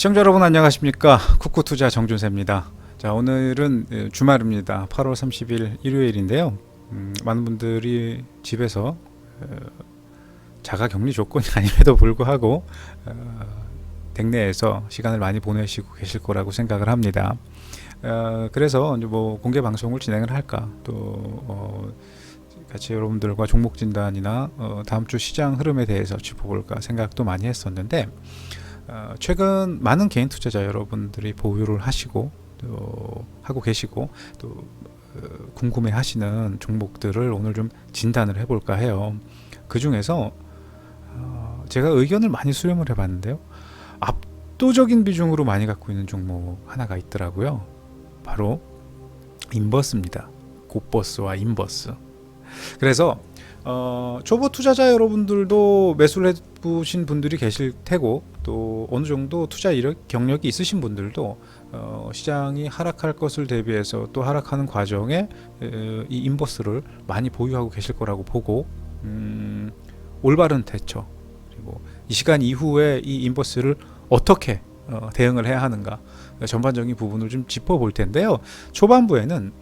시청자 여러분 안녕하십니까. 쿠쿠투자 정준세입니다. 자, 오늘은 주말입니다. 8월 30일 일요일인데요. 많은 분들이 집에서 자가격리 조건이 아님에도 불구하고 댁내에서 시간을 많이 보내시고 계실 거라고 생각을 합니다. 그래서 이제 뭐 공개 방송을 진행을 할까, 또 같이 여러분들과 종목 진단이나 다음 주 시장 흐름에 대해서 짚어볼까 생각도 많이 했었는데, 최근 많은 개인 투자자 여러분들이 보유를 하시고 또 하고 계시고 또 궁금해 하시는 종목들을 오늘 좀 진단을 해볼까 해요. 그 중에서 제가 의견을 많이 수렴을 해봤는데요, 압도적인 비중으로 많이 갖고 있는 종목 하나가 있더라고요. 바로 인버스입니다. 곱버스와 인버스. 그래서 초보 투자자 여러분들도 매수를 해보신 분들이 계실 테고, 또 어느 정도 투자 이력 경력이 있으신 분들도 시장이 하락할 것을 대비해서 또 하락하는 과정에 이 인버스를 많이 보유하고 계실 거라고 보고, 올바른 대처, 그리고 이 시간 이후에 이 인버스를 어떻게 대응을 해야 하는가, 전반적인 부분을 좀 짚어볼 텐데요. 초반부에는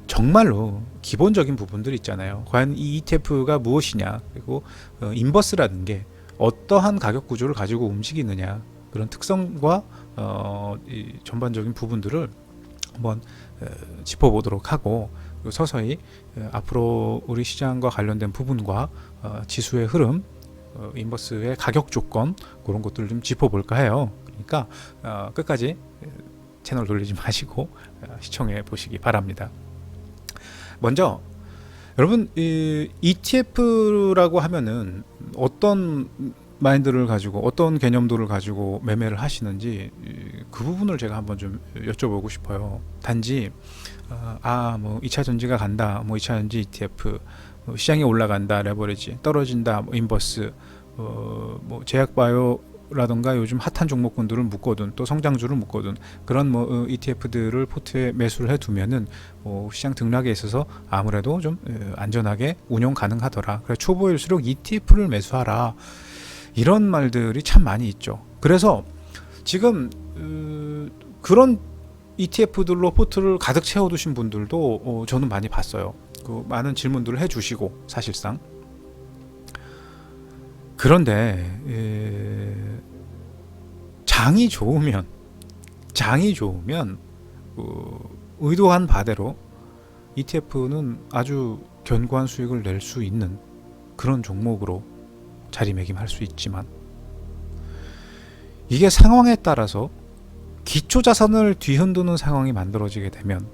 정말로 기본적인 부분들이 있잖아요. 과연 이 ETF가 무엇이냐, 그리고 인버스라는 게 어떠한 가격 구조를 가지고 움직이느냐, 그런 특성과 이 전반적인 부분들을 한번 짚어보도록 하고, 서서히 앞으로 우리 시장과 관련된 부분과 지수의 흐름, 인버스의 가격 조건, 그런 것들을 좀 짚어볼까 해요. 그러니까 끝까지 채널 돌리지 마시고 시청해 보시기 바랍니다. 먼저 여러분, 이 ETF라고 하면은 어떤 마인드를 가지고 어떤 개념도를 가지고 매매를 하시는지, 그 부분을 제가 한번 좀 여쭤보고 싶어요. 단지 뭐 2차 전지가 간다, 뭐 2차 전지 ETF, 시장이 올라간다 레버리지, 떨어진다 뭐 인버스, 뭐 제약바이오라던가 요즘 핫한 종목군들을 묶어둔, 또 성장주를 묶어둔 그런 뭐 ETF들을 포트에 매수를 해두면은 시장 등락에 있어서 아무래도 좀 안전하게 운용 가능하더라. 그래서 초보일수록 ETF를 매수하라, 이런 말들이 참 많이 있죠. 그래서 지금 그런 ETF들로 포트를 가득 채워두신 분들도 저는 많이 봤어요. 그 많은 질문들을 해주시고, 사실상. 그런데 장이 좋으면 의도한 바대로 ETF는 아주 견고한 수익을 낼 수 있는 그런 종목으로 자리매김할 수 있지만, 이게 상황에 따라서 기초 자산을 뒤흔드는 상황이 만들어지게 되면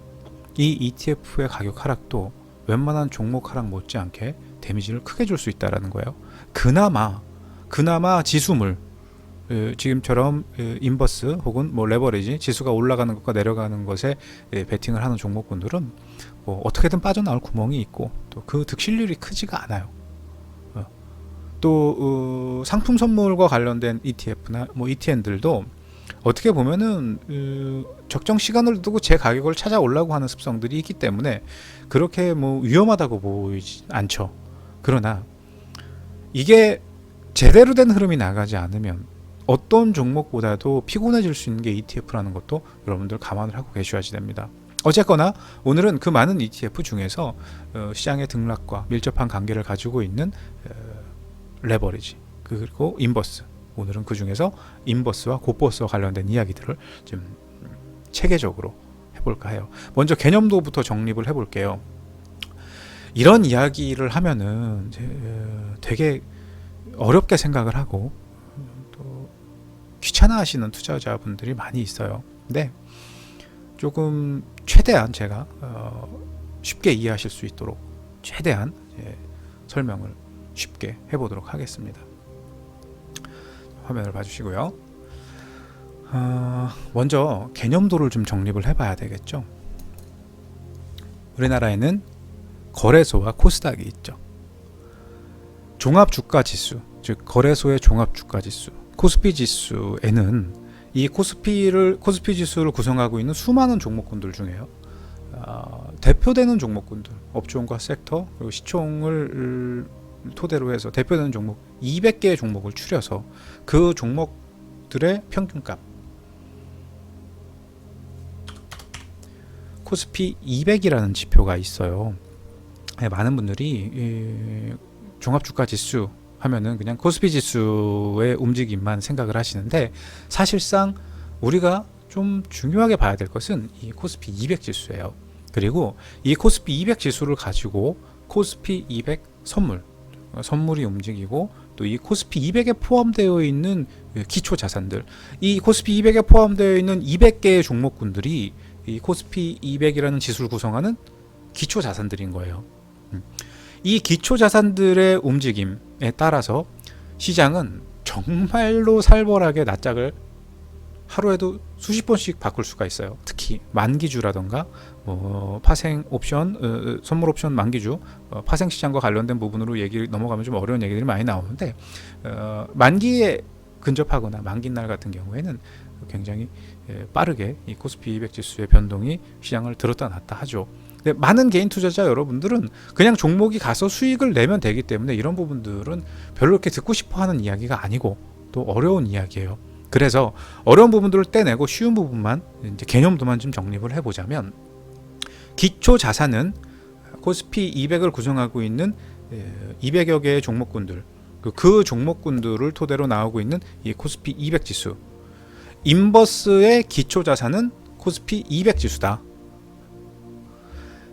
이 ETF의 가격 하락도 웬만한 종목 하락 못지않게 데미지를 크게 줄 수 있다는 거예요. 그나마 지수물, 지금처럼 인버스 혹은 뭐 레버리지, 지수가 올라가는 것과 내려가는 것에 베팅을 하는 종목군들은 뭐 어떻게든 빠져나올 구멍이 있고, 또 그 득실률이 크지가 않아요. 또 상품 선물과 관련된 ETF나 뭐 ETN들도 어떻게 보면은 적정 시간을 두고 제 가격을 찾아오려고 하는 습성들이 있기 때문에 그렇게 뭐 위험하다고 보이지 않죠. 그러나 이게 제대로 된 흐름이 나가지 않으면 어떤 종목보다도 피곤해질 수 있는 게 ETF라는 것도 여러분들 감안을 하고 계셔야지 됩니다. 어쨌거나 오늘은 그 많은 ETF 중에서 시장의 등락과 밀접한 관계를 가지고 있는 레버리지, 그리고 인버스, 오늘은 그 중에서 인버스와 곱버스와 관련된 이야기들을 좀 체계적으로 해볼까 해요. 먼저 개념도부터 정립을 해볼게요. 이런 이야기를 하면은 되게 어렵게 생각을 하고 또 귀찮아하시는 투자자분들이 많이 있어요. 근데 조금 최대한 제가 쉽게 이해하실 수 있도록 최대한 설명을 쉽게 해보도록 하겠습니다. 화면을 봐주시고요. 먼저 개념도를 좀 정립을 해봐야 되겠죠. 우리나라에는 거래소와 코스닥이 있죠. 종합주가지수, 즉 거래소의 종합주가지수, 코스피 지수에는 이 코스피 지수를 구성하고 있는 수많은 종목군들 중에요, 대표되는 종목군들, 업종과 섹터, 그리고 시총을 토대로 해서 대표되는 종목 200개의 종목을 추려서 그 종목 종목들의 평균값. 코스피 200이라는 지표가 있어요. 많은 분들이 종합주가지수 하면은 그냥 코스피 지수의 움직임만 생각을 하시는데, 사실상 우리가 좀 중요하게 봐야 될 것은 이 코스피 200 지수예요. 그리고 이 코스피 200 지수를 가지고 코스피 200 선물이 움직이고, 또 이 코스피 200에 포함되어 있는 기초 자산들, 이 코스피 200에 포함되어 있는 200개의 종목군들이 이 코스피 200이라는 지수를 구성하는 기초 자산들인 거예요. 이 기초 자산들의 움직임에 따라서 시장은 정말로 살벌하게 낯짝을 하루에도 수십 번씩 바꿀 수가 있어요. 특히 만기주라던가 파생 옵션, 선물 옵션 만기주, 파생 시장과 관련된 부분으로 얘기 넘어가면 좀 어려운 얘기들이 많이 나오는데, 만기에 근접하거나 만기날 같은 경우에는 굉장히 빠르게 이 코스피 200 지수의 변동이 시장을 들었다 놨다 하죠. 근데 많은 개인 투자자 여러분들은 그냥 종목이 가서 수익을 내면 되기 때문에 이런 부분들은 별로 그렇게 듣고 싶어 하는 이야기가 아니고 또 어려운 이야기예요. 그래서 어려운 부분들을 떼내고 쉬운 부분만, 이제 개념도만 좀 정립을 해보자면, 기초 자산은 코스피 200을 구성하고 있는 200여 개의 종목군들, 그 종목군들을 토대로 나오고 있는 이 코스피 200 지수, 인버스의 기초 자산은 코스피 200 지수다.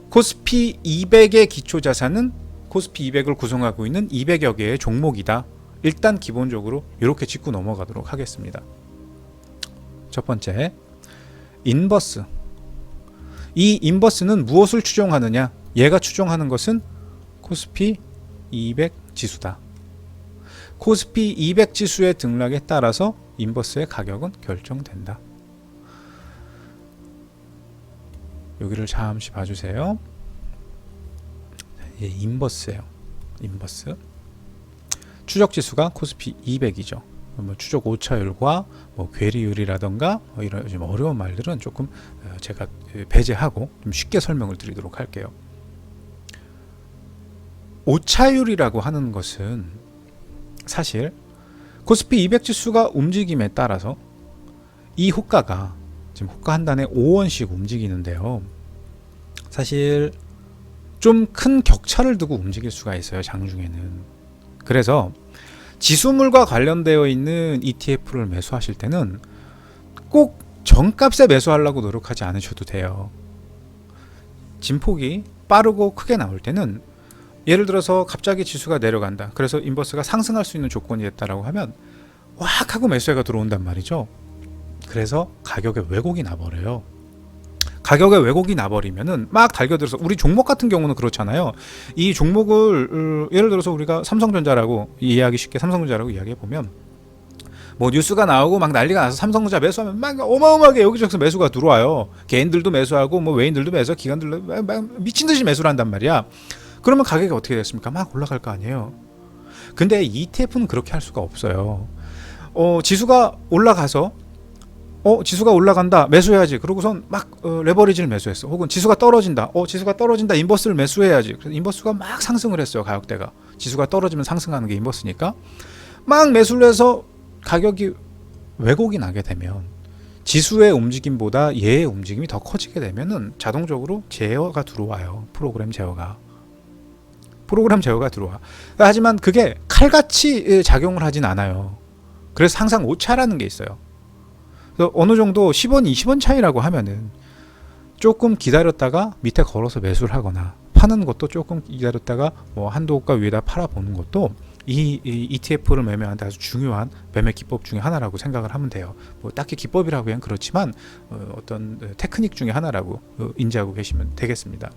코스피 200의 기초 자산은 코스피 200을 구성하고 있는 200여 개의 종목이다. 일단 기본적으로 이렇게 짚고 넘어가도록 하겠습니다. 첫 번째, 인버스. 이 인버스는 무엇을 추종하느냐? 얘가 추종하는 것은 코스피 200 지수다. 코스피 200 지수의 등락에 따라서 인버스의 가격은 결정된다. 여기를 잠시 봐주세요. 인버스예요. 인버스. 추적 지수가 코스피 200이죠. 추적 오차율과 괴리율이라던가 이런 좀 어려운 말들은 조금 제가 배제하고 좀 쉽게 설명을 드리도록 할게요. 오차율이라고 하는 것은 사실 코스피 200 지수가 움직임에 따라서 이 호가가 지금 호가 한 단에 5원씩 움직이는데요. 사실 좀 큰 격차를 두고 움직일 수가 있어요, 장중에는. 그래서 지수물과 관련되어 있는 ETF를 매수하실 때는 꼭 정값에 매수하려고 노력하지 않으셔도 돼요. 진폭이 빠르고 크게 나올 때는, 예를 들어서 갑자기 지수가 내려간다, 그래서 인버스가 상승할 수 있는 조건이 됐다라고 하면 확 하고 매수해가 들어온단 말이죠. 그래서 가격에 왜곡이 나버려요. 가격에 왜곡이 나버리면은 막 달겨들어서, 우리 종목 같은 경우는 그렇잖아요. 이 종목을 예를 들어서 우리가 삼성전자라고 이해하기 쉽게 삼성전자라고 이야기해 보면, 뉴스가 나오고 막 난리가 나서 삼성전자 매수하면 막 어마어마하게 여기저기서 매수가 들어와요. 개인들도 매수하고 외인들도 매수, 기관들도 막 미친 듯이 매수를 한단 말이야. 그러면 가격이 어떻게 됐습니까? 막 올라갈 거 아니에요. 근데 ETF는 그렇게 할 수가 없어요. 지수가 올라가서 지수가 올라간다, 매수해야지. 그러고선 막 레버리지를 매수했어. 혹은 지수가 떨어진다, 지수가 떨어진다, 인버스를 매수해야지. 그래서 인버스가 막 상승을 했어요. 가격대가 지수가 떨어지면 상승하는 게 인버스니까 막 매수를 해서 가격이 왜곡이 나게 되면, 지수의 움직임보다 얘의 움직임이 더 커지게 되면은 자동적으로 제어가 들어와요. 프로그램 제어가 들어와. 하지만 그게 칼같이 작용을 하진 않아요. 그래서 항상 오차라는 게 있어요. 어느 정도 10원, 20원 차이라고 하면은 조금 기다렸다가 밑에 걸어서 매수를 하거나, 파는 것도 조금 기다렸다가 한도 호가 위에다 팔아보는 것도 이 ETF를 매매하는데 아주 중요한 매매 기법 중에 하나라고 생각을 하면 돼요. 딱히 기법이라고 하기엔 그렇지만 어떤 테크닉 중에 하나라고 인지하고 계시면 되겠습니다.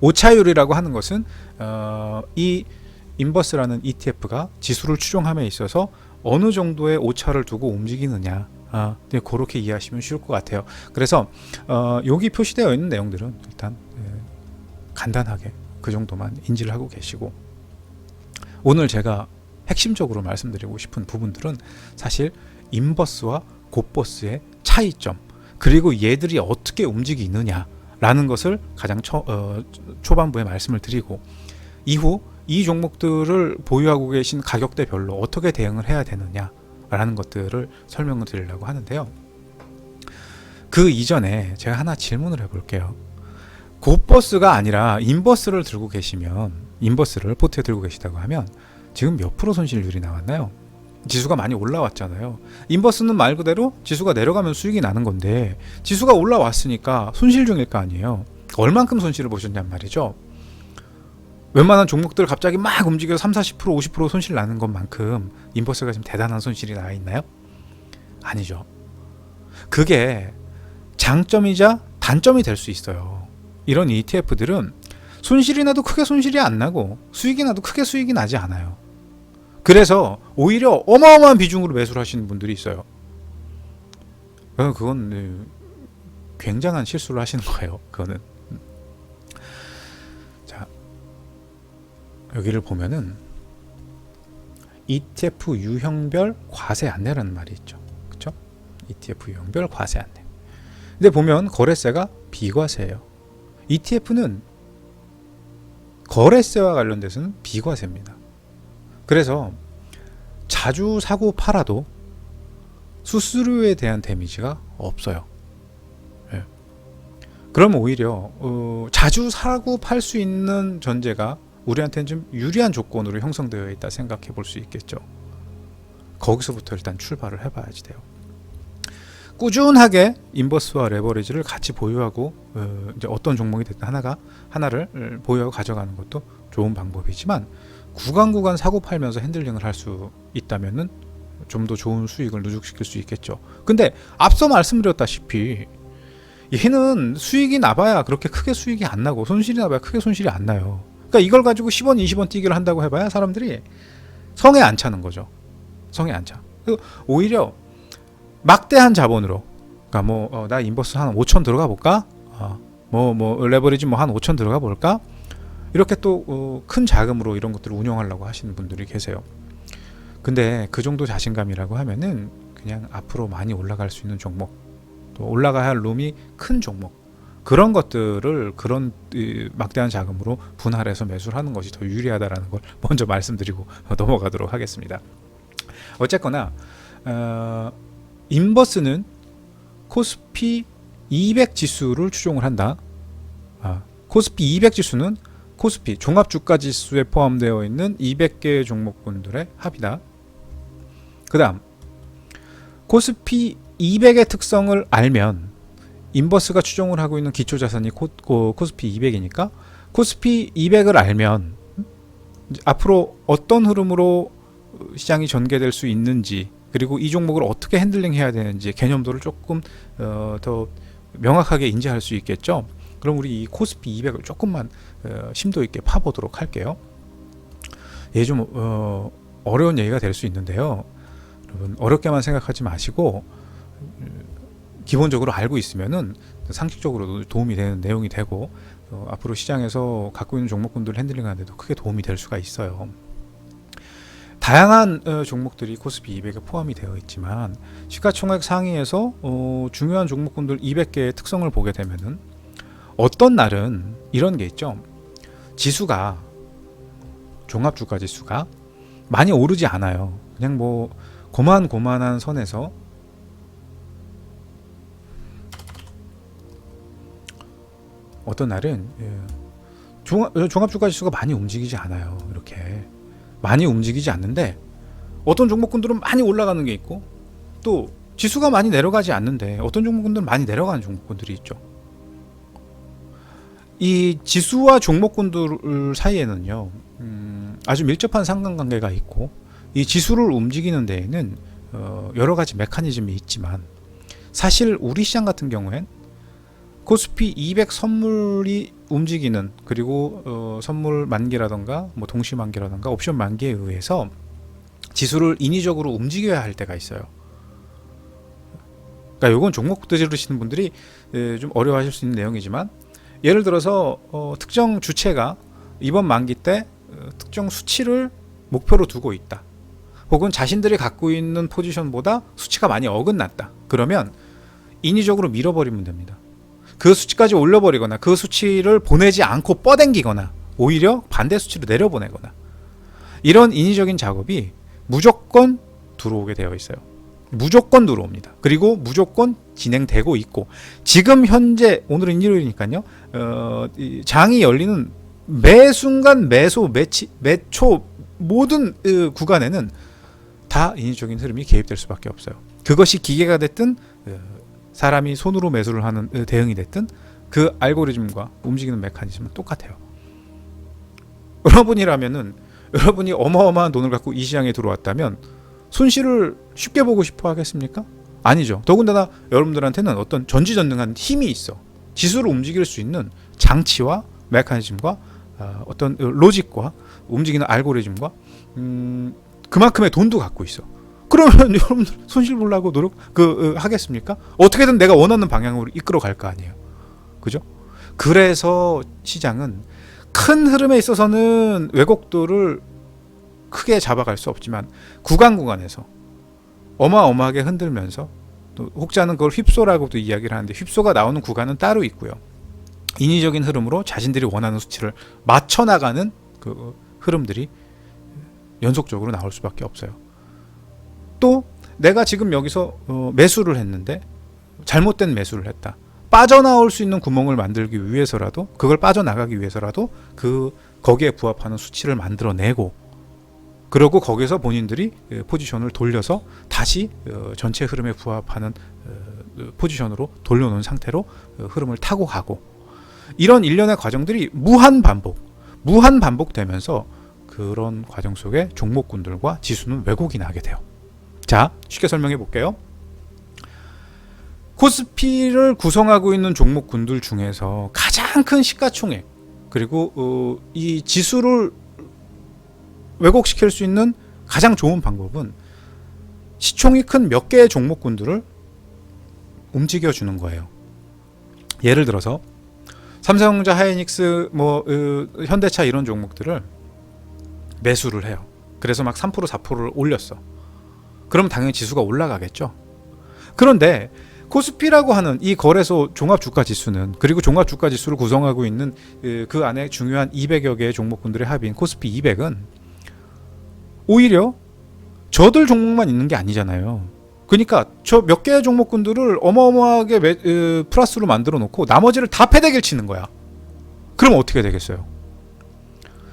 오차율이라고 하는 것은 이 인버스라는 ETF가 지수를 추종함에 있어서 어느 정도의 오차를 두고 움직이느냐, 그렇게 이해하시면 쉬울 것 같아요. 그래서 여기 표시되어 있는 내용들은 일단 간단하게 그 정도만 인지를 하고 계시고, 오늘 제가 핵심적으로 말씀드리고 싶은 부분들은 사실 인버스와 곧버스의 차이점, 그리고 얘들이 어떻게 움직이느냐라는 것을 가장 초반부에 말씀을 드리고, 이후 이 종목들을 보유하고 계신 가격대별로 어떻게 대응을 해야 되느냐 라는 것들을 설명을 드리려고 하는데요. 그 이전에 제가 하나 질문을 해볼게요. 곧버스가 아니라 인버스를 들고 계시면, 인버스를 포트에 들고 계시다고 하면 지금 몇 프로 손실률이 나왔나요? 지수가 많이 올라왔잖아요. 인버스는 말 그대로 지수가 내려가면 수익이 나는 건데, 지수가 올라왔으니까 손실 중일 거 아니에요. 얼만큼 손실을 보셨냔 말이죠. 웬만한 종목들 갑자기 막 움직여서 30, 40%, 50% 손실 나는 것만큼 인버스가 지금 대단한 손실이 나 있나요? 아니죠. 그게 장점이자 단점이 될 수 있어요. 이런 ETF들은 손실이 나도 크게 손실이 안 나고 수익이 나도 크게 수익이 나지 않아요. 그래서 오히려 어마어마한 비중으로 매수를 하시는 분들이 있어요. 그건 굉장한 실수를 하시는 거예요. 그거는. 자, 여기를 보면은 ETF 유형별 과세 안내라는 말이 있죠. 그렇죠? ETF 유형별 과세 안내. 근데 보면 거래세가 비과세예요. ETF는 거래세와 관련돼서는 비과세입니다. 그래서 자주 사고 팔아도 수수료에 대한 데미지가 없어요. 예. 그럼 오히려 자주 사고 팔 수 있는 전제가 우리한테는 좀 유리한 조건으로 형성되어 있다 생각해 볼 수 있겠죠. 거기서부터 일단 출발을 해봐야지 돼요. 꾸준하게 인버스와 레버리지를 같이 보유하고 이제 어떤 종목이 됐든 하나를 보유하고 가져가는 것도 좋은 방법이지만, 구간 사고 팔면서 핸들링을 할 수 있다면은 좀 더 좋은 수익을 누적시킬 수 있겠죠. 근데 앞서 말씀드렸다시피 얘는 수익이 나봐야 그렇게 크게 수익이 안 나고 손실이 나봐야 크게 손실이 안 나요. 그러니까 이걸 가지고 10원, 20원 뛰기를 한다고 해봐야 사람들이 성에 안 차는 거죠. 성에 안 차. 오히려 막대한 자본으로, 그러니까 나 인버스 한 5천 들어가 볼까? 레버리지 한 5천 들어가 볼까? 이렇게 또 큰 자금으로 이런 것들을 운영하려고 하시는 분들이 계세요. 근데 그 정도 자신감이라고 하면은 그냥 앞으로 많이 올라갈 수 있는 종목, 또 올라가야 할 룸이 큰 종목, 그런 것들을 그런 막대한 자금으로 분할해서 매수를 하는 것이 더 유리하다라는 걸 먼저 말씀드리고 넘어가도록 하겠습니다. 어쨌거나 인버스는 코스피 200 지수를 추종을 한다. 코스피 200 지수는 코스피 종합주가지수에 포함되어 있는 200개의 종목군들의 합이다. 그 다음 코스피 200의 특성을 알면, 인버스가 추종을 하고 있는 기초자산이 코스피 200이니까 코스피 200을 알면 앞으로 어떤 흐름으로 시장이 전개될 수 있는지, 그리고 이 종목을 어떻게 핸들링 해야 되는지 개념도를 조금 더 명확하게 인지할 수 있겠죠. 그럼 우리 이 코스피 200을 조금만 심도 있게 파보도록 할게요. 얘 좀 어려운 얘기가 될 수 있는데요. 여러분 어렵게만 생각하지 마시고 기본적으로 알고 있으면은 상식적으로도 도움이 되는 내용이 되고, 앞으로 시장에서 갖고 있는 종목군들 핸들링하는 데도 크게 도움이 될 수가 있어요. 다양한 종목들이 코스피 200에 포함이 되어 있지만, 시가총액 상위에서 중요한 종목군들 200개의 특성을 보게 되면은 어떤 날은 이런 게 있죠. 지수가, 종합주가지수가 많이 오르지 않아요. 그냥 고만고만한 선에서 어떤 날은 종합주가지수가 많이 움직이지 않아요. 이렇게 많이 움직이지 않는데 어떤 종목군들은 많이 올라가는 게 있고, 또 지수가 많이 내려가지 않는데 어떤 종목군들은 많이 내려가는 종목군들이 있죠. 이 지수와 종목군들 사이에는요 아주 밀접한 상관관계가 있고, 이 지수를 움직이는 데에는 여러 가지 메커니즘이 있지만, 사실 우리 시장 같은 경우엔 코스피 200 선물이 움직이는, 그리고 선물 만기라던가 동시 만기라던가 옵션 만기에 의해서 지수를 인위적으로 움직여야 할 때가 있어요. 그러니까 이건 종목 들으시는 분들이 좀 어려워하실 수 있는 내용이지만, 예를 들어서 특정 주체가 이번 만기 때 특정 수치를 목표로 두고 있다, 혹은 자신들이 갖고 있는 포지션보다 수치가 많이 어긋났다. 그러면 인위적으로 밀어버리면 됩니다. 그 수치까지 올려버리거나 그 수치를 보내지 않고 뻗당기거나 오히려 반대 수치를 내려보내거나, 이런 인위적인 작업이 무조건 들어오게 되어 있어요. 무조건 들어옵니다. 그리고 무조건 진행되고 있고, 지금 현재 오늘은 일요일이니까요. 장이 열리는 매 순간 매소 매초 모든 구간에는 다 인위적인 흐름이 개입될 수밖에 없어요. 그것이 기계가 됐든 사람이 손으로 매수를 하는 대응이 됐든 그 알고리즘과 움직이는 메커니즘은 똑같아요. 여러분이 어마어마한 돈을 갖고 이 시장에 들어왔다면 손실을 쉽게 보고 싶어 하겠습니까? 아니죠. 더군다나 여러분들한테는 어떤 전지전능한 힘이 있어. 지수를 움직일 수 있는 장치와 메커니즘과 어떤 로직과 움직이는 알고리즘과 그만큼의 돈도 갖고 있어. 그러면 여러분들 손실 보려고 하겠습니까? 어떻게든 내가 원하는 방향으로 이끌어 갈 거 아니에요. 그죠? 그래서 시장은 큰 흐름에 있어서는 왜곡도를 크게 잡아갈 수 없지만 구간에서 어마어마하게 흔들면서, 또 혹자는 그걸 휩소라고도 이야기를 하는데, 휩소가 나오는 구간은 따로 있고요. 인위적인 흐름으로 자신들이 원하는 수치를 맞춰 나가는 그 흐름들이 연속적으로 나올 수밖에 없어요. 또 내가 지금 여기서 매수를 했는데 잘못된 매수를 했다. 빠져나올 수 있는 구멍을 만들기 위해서라도, 그걸 빠져나가기 위해서라도 거기에 부합하는 수치를 만들어내고, 그러고 거기서 본인들이 포지션을 돌려서 다시 전체 흐름에 부합하는 포지션으로 돌려놓은 상태로 흐름을 타고 가고, 이런 일련의 과정들이 무한 반복되면서 그런 과정 속에 종목군들과 지수는 왜곡이 나게 돼요. 자, 쉽게 설명해 볼게요. 코스피를 구성하고 있는 종목군들 중에서 가장 큰 시가총액, 그리고 이 지수를 왜곡시킬 수 있는 가장 좋은 방법은 시총이 큰 몇 개의 종목군들을 움직여주는 거예요. 예를 들어서 삼성전자, 하이닉스, 현대차 이런 종목들을 매수를 해요. 그래서 막 3%, 4%를 올렸어. 그럼 당연히 지수가 올라가겠죠. 그런데 코스피라고 하는 이 거래소 종합주가지수는, 그리고 종합주가지수를 구성하고 있는 그 안에 중요한 200여 개의 종목군들의 합인 코스피 200은 오히려 저들 종목만 있는 게 아니잖아요. 그러니까 저 몇 개의 종목군들을 어마어마하게 플러스로 만들어 놓고 나머지를 다 패대기를 치는 거야. 그럼 어떻게 되겠어요?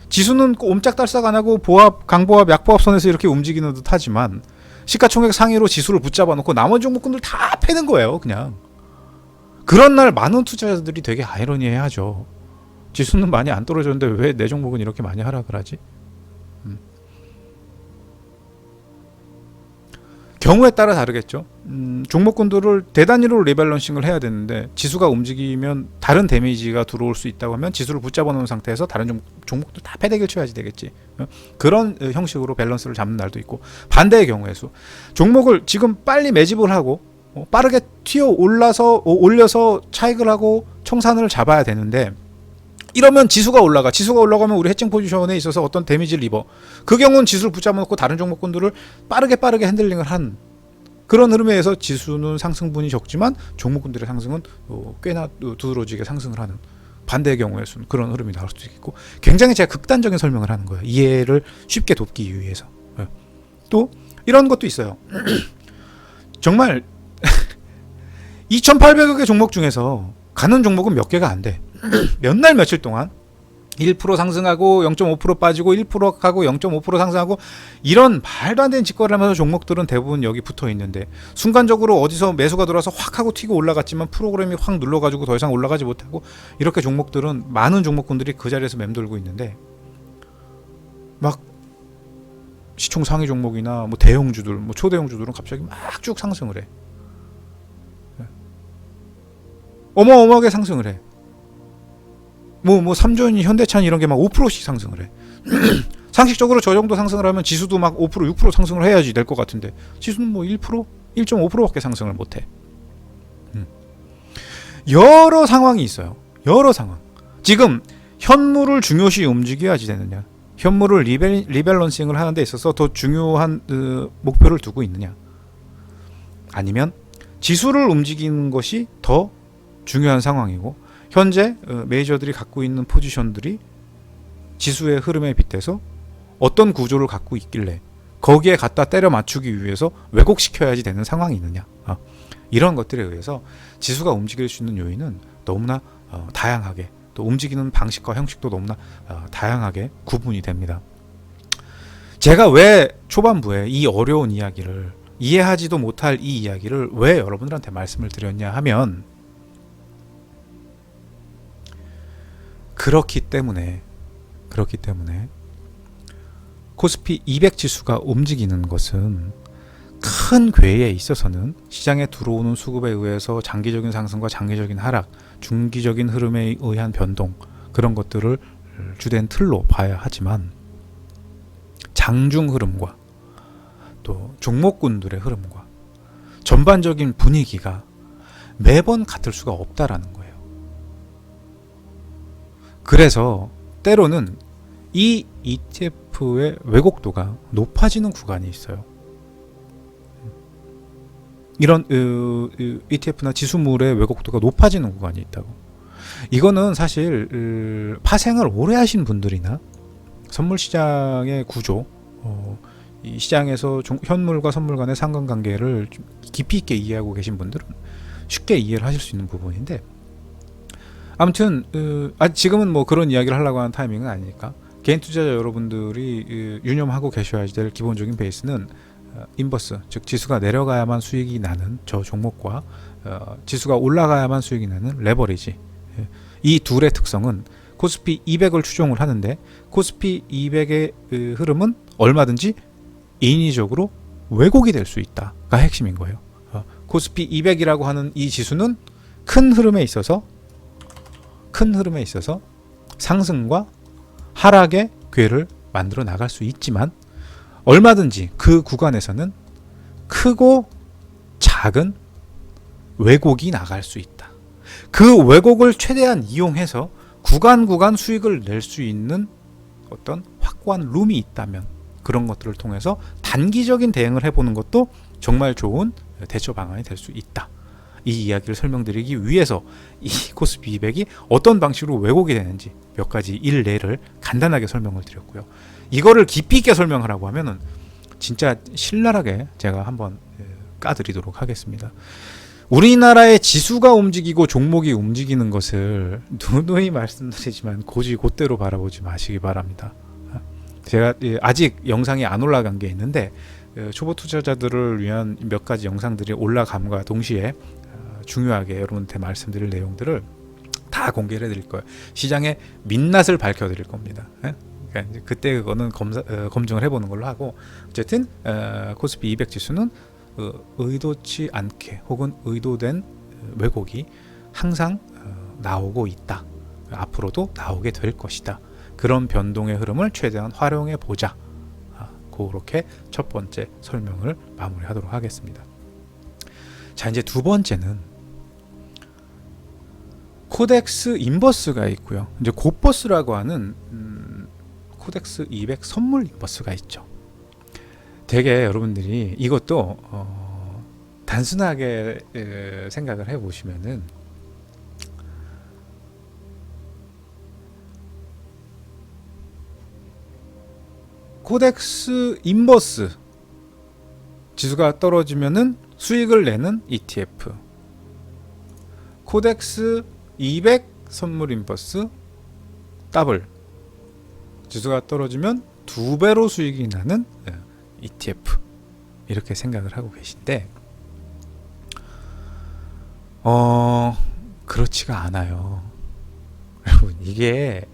지수는 옴짝달싹 안 하고 강보합, 약보합 선에서 이렇게 움직이는 듯 하지만 시가총액 상위로 지수를 붙잡아 놓고 나머지 종목군들 다 패는 거예요, 그냥. 그런 날 많은 투자자들이 되게 아이러니해하죠. 지수는 많이 안 떨어졌는데 왜 내 종목은 이렇게 많이 하락을 하지? 경우에 따라 다르겠죠. 종목군들을 대단위로 리밸런싱을 해야 되는데 지수가 움직이면 다른 데미지가 들어올 수 있다고 하면 지수를 붙잡아 놓은 상태에서 다른 종목도 다 패대기를 쳐야지 되겠지. 그런 형식으로 밸런스를 잡는 날도 있고, 반대의 경우에서 종목을 지금 빨리 매집을 하고 빠르게 올려서 차익을 하고 청산을 잡아야 되는데, 이러면 지수가 올라가면 우리 해칭 포지션에 있어서 어떤 데미지를 입어. 그 경우는 지수를 붙잡아놓고 다른 종목군들을 빠르게 핸들링을 한 그런 흐름에 의해서 지수는 상승분이 적지만 종목군들의 상승은 꽤나 두드러지게 상승을 하는, 반대의 경우에서는 그런 흐름이 나올 수도 있고, 굉장히 제가 극단적인 설명을 하는 거예요. 이해를 쉽게 돕기 위해서. 또 이런 것도 있어요. 정말 2,800여 개 종목 중에서 가는 종목은 몇 개가 안 돼. 몇 날 며칠 동안 1% 상승하고 0.5% 빠지고 1% 하고 0.5% 상승하고, 이런 말도 안 되는 짓거리를 하면서 종목들은 대부분 여기 붙어 있는데, 순간적으로 어디서 매수가 들어와서 확 하고 튀고 올라갔지만 프로그램이 확 눌러가지고 더 이상 올라가지 못하고, 이렇게 종목들은, 많은 종목군들이 그 자리에서 맴돌고 있는데, 막 시총 상위 종목이나 대형주들, 초대형주들은 갑자기 막 쭉 상승을 해. 어마어마하게 상승을 해. 삼존, 현대차는 이런 게 막 5%씩 상승을 해. 상식적으로 저 정도 상승을 하면 지수도 막 5%, 6% 상승을 해야지 될 것 같은데, 지수는 1%, 1.5%밖에 상승을 못 해. 여러 상황이 있어요. 여러 상황. 지금 현물을 중요시 움직여야지 되느냐, 현물을 리밸런싱을 하는 데 있어서 더 중요한 목표를 두고 있느냐, 아니면 지수를 움직이는 것이 더 중요한 상황이고, 현재 메이저들이 갖고 있는 포지션들이 지수의 흐름에 빗대서 어떤 구조를 갖고 있길래 거기에 갖다 때려 맞추기 위해서 왜곡시켜야지 되는 상황이 있느냐. 이런 것들에 의해서 지수가 움직일 수 있는 요인은 너무나 다양하게, 또 움직이는 방식과 형식도 너무나 다양하게 구분이 됩니다. 제가 왜 초반부에 이 어려운 이야기를, 이해하지도 못할 이 이야기를 왜 여러분들한테 말씀을 드렸냐 하면, 그렇기 때문에 코스피 200 지수가 움직이는 것은 큰 궤에 있어서는 시장에 들어오는 수급에 의해서 장기적인 상승과 장기적인 하락, 중기적인 흐름에 의한 변동, 그런 것들을 주된 틀로 봐야 하지만, 장중 흐름과 또 종목군들의 흐름과 전반적인 분위기가 매번 같을 수가 없다라는 거예요. 그래서 때로는 이 ETF의 왜곡도가 높아지는 구간이 있어요. 이런 ETF나 지수물의 왜곡도가 높아지는 구간이 있다고. 이거는 사실 파생을 오래 하신 분들이나 선물시장의 구조, 이 시장에서 현물과 선물 간의 상관관계를 좀 깊이 있게 이해하고 계신 분들은 쉽게 이해를 하실 수 있는 부분인데, 아무튼 지금은 뭐 그런 이야기를 하려고 하는 타이밍은 아니니까, 개인 투자자 여러분들이 유념하고 계셔야 될 기본적인 베이스는 인버스, 즉 지수가 내려가야만 수익이 나는 저 종목과 지수가 올라가야만 수익이 나는 레버리지, 이 둘의 특성은 코스피 200을 추종을 하는데, 코스피 200의 흐름은 얼마든지 인위적으로 왜곡이 될 수 있다가 핵심인 거예요. 코스피 200이라고 하는 이 지수는 큰 흐름에 있어서 상승과 하락의 궤를 만들어 나갈 수 있지만, 얼마든지 그 구간에서는 크고 작은 왜곡이 나갈 수 있다. 그 왜곡을 최대한 이용해서 구간 수익을 낼 수 있는 어떤 확고한 룸이 있다면, 그런 것들을 통해서 단기적인 대응을 해보는 것도 정말 좋은 대처 방안이 될 수 있다. 이 이야기를 설명드리기 위해서 이 코스피 200이 어떤 방식으로 왜곡이 되는지 몇 가지 일례를 간단하게 설명을 드렸고요. 이거를 깊이 있게 설명하라고 하면은 진짜 신랄하게 제가 한번 까드리도록 하겠습니다. 우리나라의 지수가 움직이고 종목이 움직이는 것을 누누이 말씀드리지만 곧대로 바라보지 마시기 바랍니다. 제가 아직 영상이 안 올라간 게 있는데, 초보 투자자들을 위한 몇 가지 영상들이 올라감과 동시에 중요하게 여러분한테 말씀드릴 내용들을 다 공개를 해드릴 거예요. 시장의 민낯을 밝혀드릴 겁니다. 그러니까 이제 그때 그거는 검증을 해보는 걸로 하고, 어쨌든 코스피 200 지수는 의도치 않게 혹은 의도된 왜곡이 항상 나오고 있다. 앞으로도 나오게 될 것이다. 그런 변동의 흐름을 최대한 활용해 보자. 그렇게 첫 번째 설명을 마무리하도록 하겠습니다. 자, 이제 두 번째는 코덱스 인버스가 있고요. 이제 고버스라고 하는 코덱스 200 선물 인버스가 있죠. 되게 여러분들이 이것도 단순하게 생각을 해보시면은, 코덱스 인버스, 지수가 떨어지면은 수익을 내는 ETF, 코덱스 200 선물 인버스 더블, 지수가 떨어지면 2배로 수익이 나는 ETF, 이렇게 생각을 하고 계신데, 그렇지가 않아요. 여러분, 이게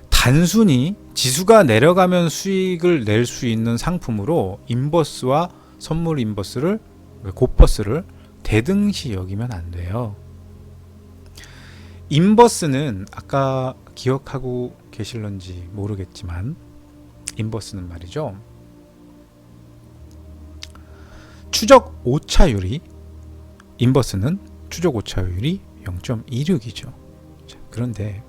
단순히 지수가 내려가면 수익을 낼 수 있는 상품으로 인버스와 선물 인버스를, 고버스를 대등시 여기면 안 돼요. 인버스는 아까 기억하고 계실런지 모르겠지만, 인버스는 말이죠, 추적 오차율이, 인버스는 추적 오차율이 0.26이죠. 그런데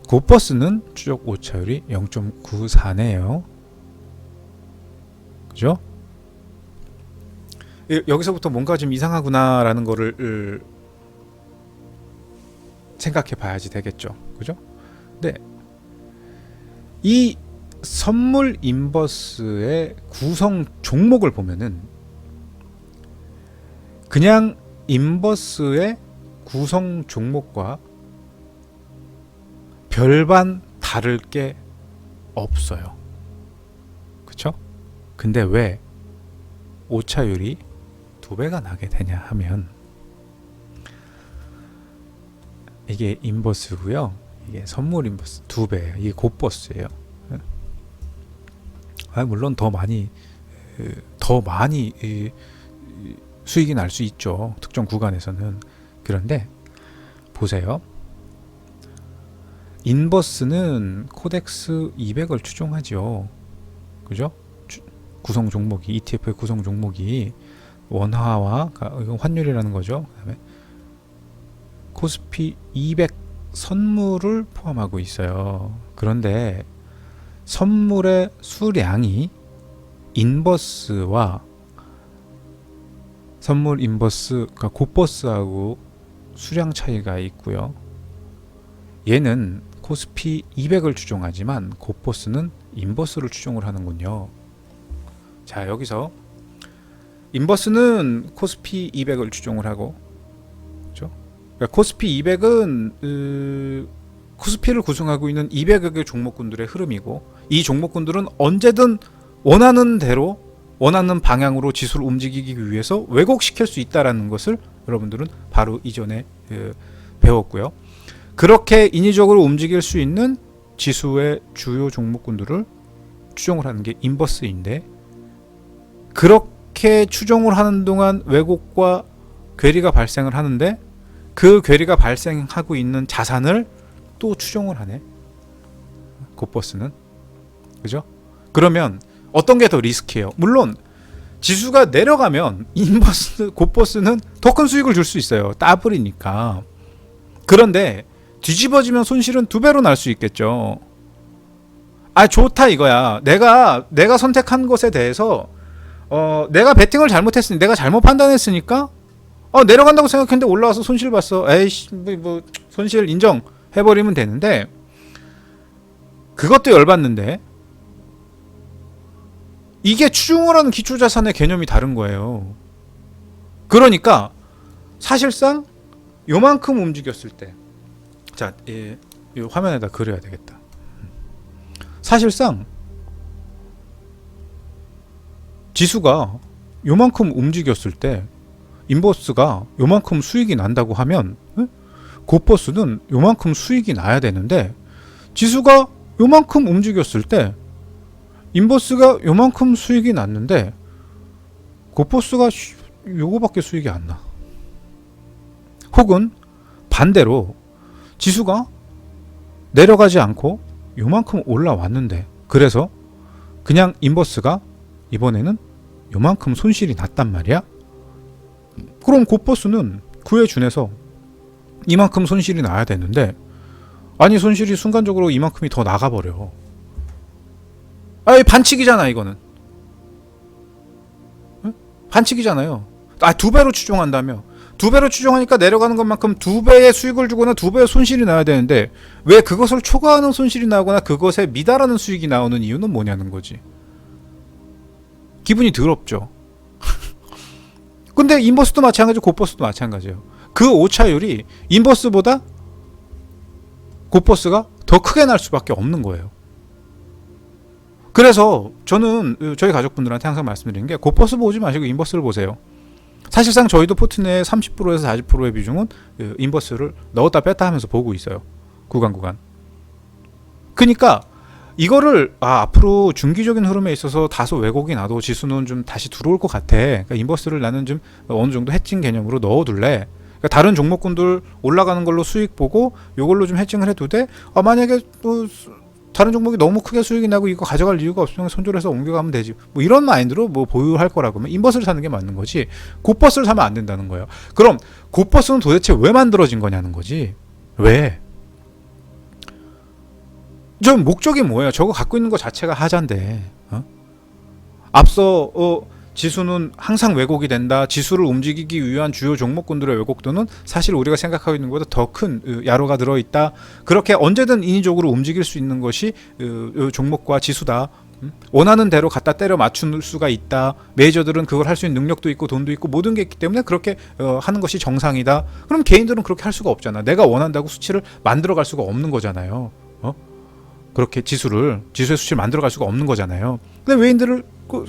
고버스는 추적 오차율이 0.94네요. 그죠? 여기서부터 뭔가 좀 이상하구나 라는 거를 생각해 봐야지 되겠죠. 그죠? 근데 이 선물 인버스의 구성 종목을 보면은 그냥 인버스의 구성 종목과 별반 다를 게 없어요. 그쵸? 근데 왜 오차율이 2배가 나게 되냐 하면, 이게 인버스고요. 이게 선물 인버스 2배예요. 이게 곧버스예요. 물론 더 많이 수익이 날 수 있죠. 특정 구간에서는. 그런데 보세요. 인버스는 코덱스 200을 추종하죠. 그죠? 구성 종목이, ETF의 구성 종목이 원화와, 이건 환율이라는 거죠. 그다음에 코스피 200 선물을 포함하고 있어요. 그런데 선물의 수량이 인버스와 선물 인버스, 그러니까 곧버스하고 수량 차이가 있고요. 얘는 코스피 200을 추종하지만 곧버스는 인버스를 추종을 하는군요. 자, 여기서 인버스는 코스피 200을 추종을 하고, 그렇죠? 그러니까 코스피 200은 코스피를 구성하고 있는 200여 개 종목군들의 흐름이고, 이 종목군들은 언제든 원하는 대로 원하는 방향으로 지수를 움직이기 위해서 왜곡시킬 수 있다는 것을 여러분들은 바로 이전에 배웠고요. 그렇게 인위적으로 움직일 수 있는 지수의 주요 종목군들을 추종을 하는 게 인버스인데, 그렇게 추종을 하는 동안 왜곡과 괴리가 발생을 하는데, 그 괴리가 발생하고 있는 자산을 또 추종을 하네, 곧버스는. 그죠? 그러면 어떤 게 더 리스키해요? 물론 지수가 내려가면 곧버스는 더 큰 수익을 줄 수 있어요. 더블이니까. 그런데 뒤집어지면 손실은 2배로 날 수 있겠죠. 좋다 이거야. 내가 선택한 것에 대해서 내가 베팅을 잘못했으니, 내가 잘못 판단했으니까 내려간다고 생각했는데 올라와서 손실 봤어. 에이씨, 뭐 손실 인정해버리면 되는데, 그것도 열받는데, 이게 추종을 하는 기초자산의 개념이 다른 거예요. 그러니까 사실상 요만큼 움직였을 때, 자, 이 화면에다 그려야 되겠다. 사실상 지수가 요만큼 움직였을 때 인버스가 요만큼 수익이 난다고 하면 곧버스는 요만큼 수익이 나야 되는데, 지수가 요만큼 움직였을 때 인버스가 요만큼 수익이 났는데 곧버스가 요거밖에 수익이 안 나. 혹은 반대로 지수가 내려가지 않고 요만큼 올라왔는데, 그래서 그냥 인버스가 이번에는 요만큼 손실이 났단 말이야. 그럼 곧버스는 그에 준해서 이만큼 손실이 나야 되는데, 아니 손실이 순간적으로 이만큼이 더 나가버려. 반칙이잖아 이거는. 반칙이잖아요. 2배로 추종한다며. 2배로 추종하니까 내려가는 것만큼 2배의 수익을 주거나 2배의 손실이 나야 되는데, 왜 그것을 초과하는 손실이 나오거나 그것에 미달하는 수익이 나오는 이유는 뭐냐는 거지. 기분이 더럽죠. 근데 인버스도 마찬가지고 곧버스도 마찬가지예요. 그 오차율이 인버스보다 곧버스가 더 크게 날 수밖에 없는 거예요. 그래서 저는 저희 가족분들한테 항상 말씀드리는 게, 곧버스 보지 마시고 인버스를 보세요. 사실상 저희도 포트 내에 30%에서 40%의 비중은 인버스를 넣었다 뺐다 하면서 보고 있어요. 구간. 그러니까 이거를 앞으로 중기적인 흐름에 있어서 다소 왜곡이 나도 지수는 좀 다시 들어올 것 같아. 그러니까 인버스를 나는 좀 어느 정도 해칭 개념으로 넣어둘래. 그러니까 다른 종목군들 올라가는 걸로 수익 보고 요걸로 좀 해칭을 해도 돼. 만약에 또 다른 종목이 너무 크게 수익이 나고 이거 가져갈 이유가 없으면 손절해서 옮겨가면 되지. 뭐 이런 마인드로 뭐 보유할 거라고 하면 인버스를 사는 게 맞는 거지, 곧버스를 사면 안 된다는 거예요. 그럼 곧버스는 도대체 왜 만들어진 거냐는 거지. 왜? 목적이 뭐예요? 저거 갖고 있는 거 자체가 하자인데, 앞서 지수는 항상 왜곡이 된다. 지수를 움직이기 위한 주요 종목군들의 왜곡도는 사실 우리가 생각하고 있는 것보다 더 큰 야로가 들어있다. 그렇게 언제든 인위적으로 움직일 수 있는 것이 종목과 지수다. 원하는 대로 갖다 때려 맞출 수가 있다. 메이저들은 그걸 할 수 있는 능력도 있고 돈도 있고 모든 게 있기 때문에 그렇게 하는 것이 정상이다. 그럼 개인들은 그렇게 할 수가 없잖아. 내가 원한다고 수치를 만들어갈 수가 없는 거잖아요. 그렇게 지수의 수치를 만들어갈 수가 없는 거잖아요. 근데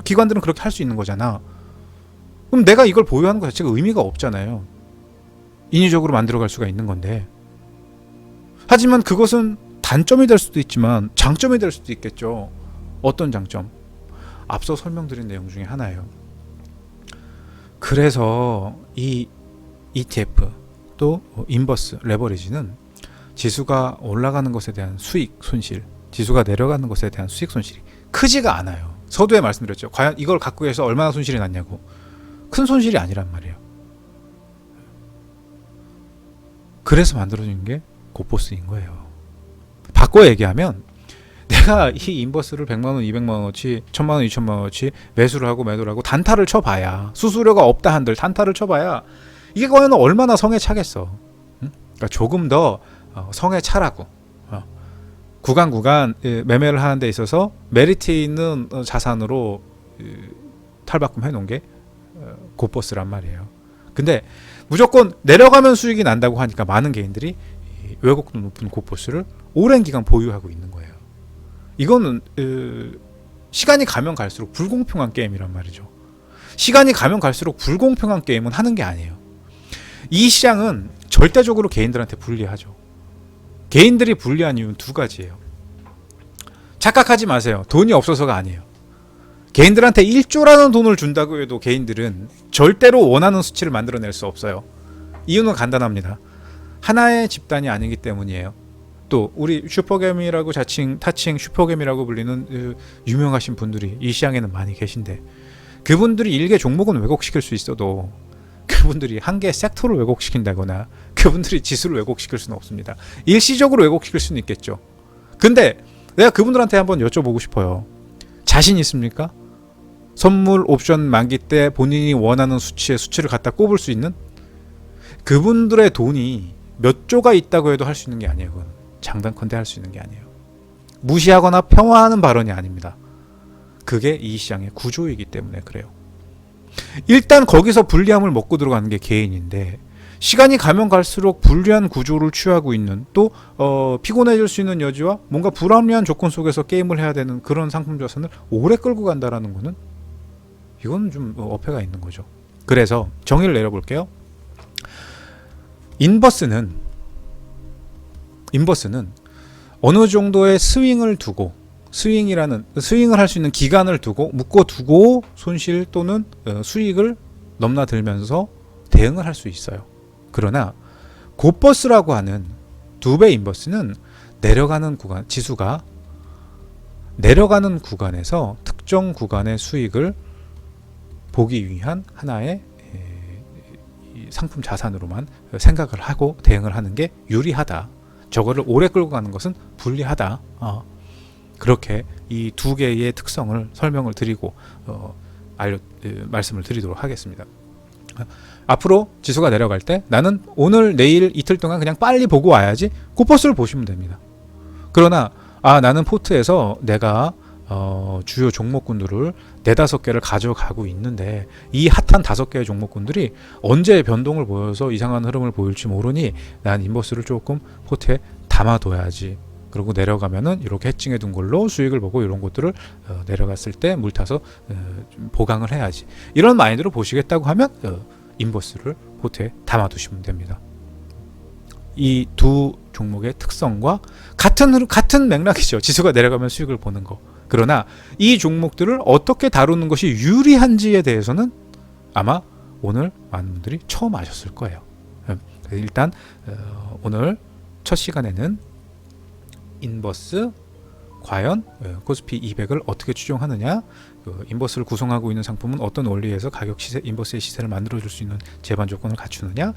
기관들은 그렇게 할 수 있는 거잖아. 그럼 내가 이걸 보유하는 것 자체가 의미가 없잖아요. 인위적으로 만들어갈 수가 있는 건데. 하지만 그것은 단점이 될 수도 있지만 장점이 될 수도 있겠죠. 어떤 장점? 앞서 설명드린 내용 중에 하나예요. 그래서 이 ETF 또 인버스 레버리지는 지수가 올라가는 것에 대한 수익 손실, 지수가 내려가는 것에 대한 수익 손실이 크지가 않아요. 서두에 말씀드렸죠. 과연 이걸 갖고 해서 얼마나 손실이 났냐고. 큰 손실이 아니란 말이에요. 그래서 만들어진 게 고포스인 거예요. 바꿔 얘기하면 내가 이 인버스를 100만원, 200만원어치, 1000만원, 2000만원어치 매수를 하고 매도를 하고 단타를 쳐봐야, 수수료가 없다 한들 단타를 쳐봐야 이게 과연 얼마나 성에 차겠어. 그러니까 조금 더 성에 차라고. 구간 매매를 하는 데 있어서 메리트 있는 자산으로 탈바꿈 해놓은 게 고버스란 말이에요. 근데 무조건 내려가면 수익이 난다고 하니까 많은 개인들이 왜곡도 높은 고버스를 오랜 기간 보유하고 있는 거예요. 이거는 시간이 가면 갈수록 불공평한 게임이란 말이죠. 시간이 가면 갈수록 불공평한 게임은 하는 게 아니에요. 이 시장은 절대적으로 개인들한테 불리하죠. 개인들이 불리한 이유는 두 가지예요. 착각하지 마세요. 돈이 없어서가 아니에요. 개인들한테 1조라는 돈을 준다고 해도 개인들은 절대로 원하는 수치를 만들어낼 수 없어요. 이유는 간단합니다. 하나의 집단이 아니기 때문이에요. 또 우리 슈퍼겜이라고 타칭 슈퍼겜이라고 불리는 유명하신 분들이 이 시장에는 많이 계신데, 그분들이 일개 종목은 왜곡시킬 수 있어도 그분들이 한 개 섹터를 왜곡시킨다거나 그분들이 지수를 왜곡시킬 수는 없습니다. 일시적으로 왜곡시킬 수는 있겠죠. 근데 내가 그분들한테 한번 여쭤보고 싶어요. 자신 있습니까? 선물 옵션 만기 때 본인이 원하는 수치의 수치를 갖다 꼽을 수 있는? 그분들의 돈이 몇 조가 있다고 해도 할 수 있는 게 아니에요. 그건 장단컨대 할 수 있는 게 아니에요. 무시하거나 평화하는 발언이 아닙니다. 그게 이 시장의 구조이기 때문에 그래요. 일단 거기서 불리함을 먹고 들어가는 게 개인인데, 시간이 가면 갈수록 불리한 구조를 취하고 있는, 또 피곤해질 수 있는 여지와 뭔가 불합리한 조건 속에서 게임을 해야 되는 그런 상품 자산을 오래 끌고 간다라는 거는, 이건 좀 어폐가 있는 거죠. 그래서 정의를 내려볼게요. 인버스는 어느 정도의 스윙을 두고, 스윙을 할 수 있는 기간을 두고 묶어두고 손실 또는 수익을 넘나들면서 대응을 할 수 있어요. 그러나 고버스라고 하는 두 배 인버스는 내려가는 구간, 지수가 내려가는 구간에서 특정 구간의 수익을 보기 위한 하나의 상품 자산으로만 생각을 하고 대응을 하는 게 유리하다. 저거를 오래 끌고 가는 것은 불리하다. 그렇게 이 두 개의 특성을 설명을 드리고 말씀을 드리도록 하겠습니다. 앞으로 지수가 내려갈 때 나는 오늘 내일 이틀 동안 그냥 빨리 보고 와야지, 고퍼스를 보시면 됩니다. 그러나 나는 포트에서 내가 주요 종목군들을 4-5개를 가져가고 있는데 이 핫한 5개의 종목군들이 언제 변동을 보여서 이상한 흐름을 보일지 모르니 난 인버스를 조금 포트에 담아둬야지. 그리고 내려가면은 이렇게 해칭해 둔 걸로 수익을 보고 이런 것들을 내려갔을 때 물타서 보강을 해야지. 이런 마인드로 보시겠다고 하면 인버스를 포트에 담아두시면 됩니다. 이 두 종목의 특성과 같은 맥락이죠. 지수가 내려가면 수익을 보는 거. 그러나 이 종목들을 어떻게 다루는 것이 유리한지에 대해서는 아마 오늘 많은 분들이 처음 아셨을 거예요. 일단 오늘 첫 시간에는 인버스, 과연 코스피 200을 어떻게 추종하느냐, 인버스를 구성하고 있는 상품은 어떤 원리에서 가격 시세, 인버스의 시세를 만들어줄 수 있는 제반 조건을 갖추느냐,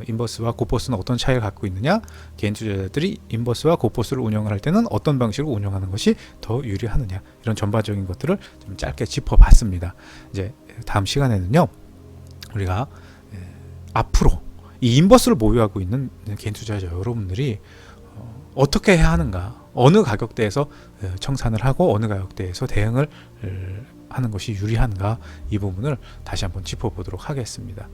인버스와 고포스는 어떤 차이를 갖고 있느냐, 개인 투자자들이 인버스와 고포스를 운영을 할 때는 어떤 방식으로 운영하는 것이 더 유리하느냐, 이런 전반적인 것들을 좀 짧게 짚어봤습니다. 이제 다음 시간에는요, 우리가 앞으로 이 인버스를 보유하고 있는 개인 투자자 여러분들이 어떻게 해야 하는가, 어느 가격대에서 청산을 하고 어느 가격대에서 대응을 하는 것이 유리한가, 이 부분을 다시 한번 짚어보도록 하겠습니다.